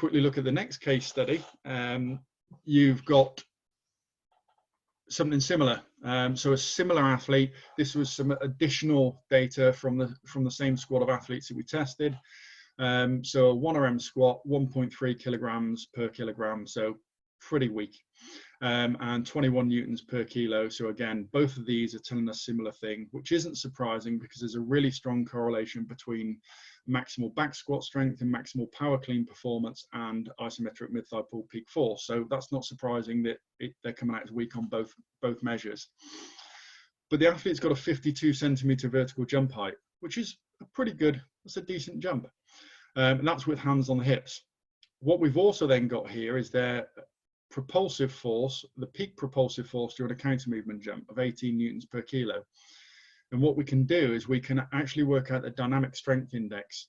quickly look at the next case study, you've got something similar. So a similar athlete. This was some additional data from the same squad of athletes that we tested. So a 1RM squat, 1.3 kilograms per kilogram, so pretty weak, and 21 newtons per kilo. So again, both of these are telling us similar thing, which isn't surprising because there's a really strong correlation between maximal back squat strength and maximal power clean performance and isometric mid-thigh pull peak force. So that's not surprising that they're coming out as weak on both measures. But the athlete's got a 52 centimeter vertical jump height, which is a pretty good, that's a decent jump. And that's with hands on the hips. What we've also then got here is their propulsive force, the peak propulsive force during a counter movement jump of 18 newtons per kilo. And what we can do is we can actually work out the dynamic strength index.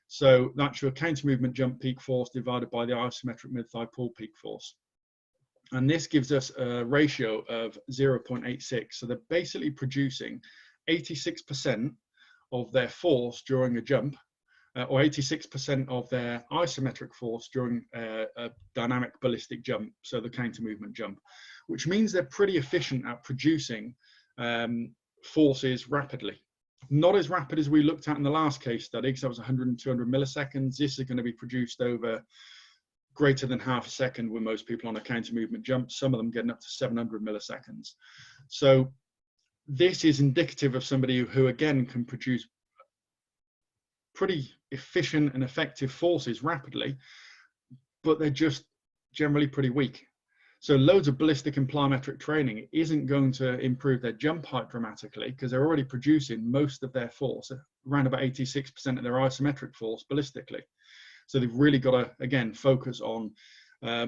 So that's your counter movement jump peak force divided by the isometric mid-thigh pull peak force. And this gives us a ratio of 0.86. So they're basically producing 86% of their force during a jump, or 86% of their isometric force during a dynamic ballistic jump, so the counter movement jump, which means they're pretty efficient at producing forces rapidly. Not as rapid as we looked at in the last case study, because that was 100 and 200 milliseconds. This is going to be produced over greater than half a second with most people on a counter movement jump, some of them getting up to 700 milliseconds. So this is indicative of somebody who again can produce pretty efficient and effective forces rapidly, but they're just generally pretty weak. So loads of ballistic and plyometric training isn't going to improve their jump height dramatically because they're already producing most of their force, around about 86% of their isometric force ballistically. So they've really got to, again, focus on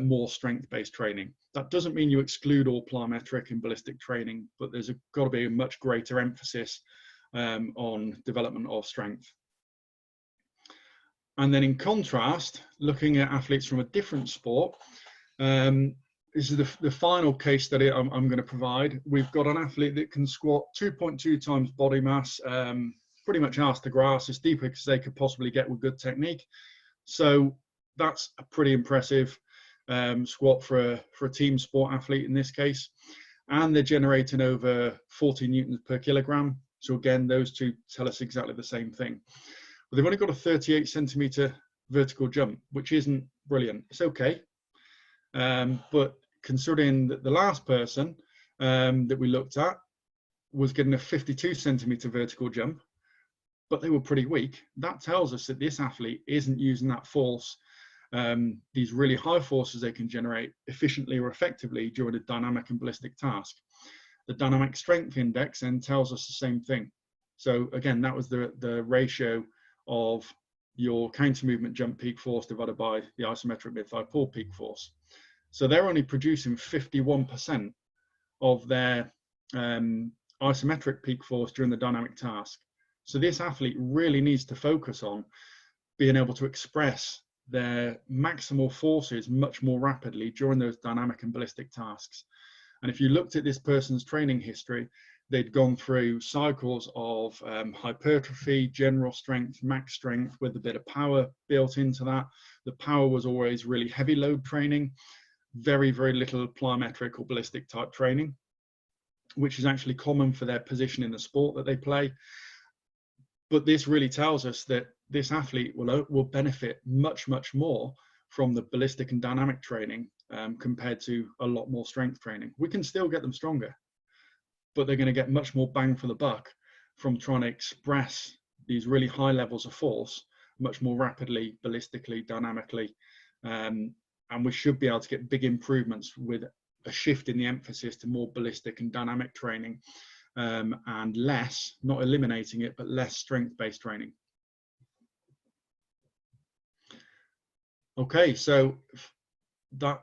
more strength-based training. That doesn't mean you exclude all plyometric and ballistic training, but there's got to be a much greater emphasis on development of strength. And then in contrast, looking at athletes from a different sport, this is the final case study I'm going to provide. We've got an athlete that can squat 2.2 times body mass, pretty much arse to grass, as deep as they could possibly get with good technique. So that's a pretty impressive squat for a team sport athlete in this case. And they're generating over 40 newtons per kilogram. So again, those two tell us exactly the same thing. But they've only got a 38 centimeter vertical jump, which isn't brilliant. It's okay. But considering that the last person that we looked at was getting a 52 centimeter vertical jump, but they were pretty weak, that tells us that this athlete isn't using that force, these really high forces they can generate efficiently or effectively during a dynamic and ballistic task. The dynamic strength index then tells us the same thing. So again, that was the ratio of your counter movement jump peak force divided by the isometric mid-thigh pull peak force. So they're only producing 51% of their isometric peak force during the dynamic task. So this athlete really needs to focus on being able to express their maximal forces much more rapidly during those dynamic and ballistic tasks. And if you looked at this person's training history, they'd gone through cycles of hypertrophy, general strength, max strength with a bit of power built into that. The power was always really heavy load training, very, very little plyometric or ballistic type training, which is actually common for their position in the sport that they play. But this really tells us that this athlete will benefit much, much more from the ballistic and dynamic training compared to a lot more strength training. We can still get them stronger, but they're going to get much more bang for the buck from trying to express these really high levels of force much more rapidly, ballistically, dynamically. And we should be able to get big improvements with a shift in the emphasis to more ballistic and dynamic training, and less, not eliminating it, but less strength-based training. Okay, so that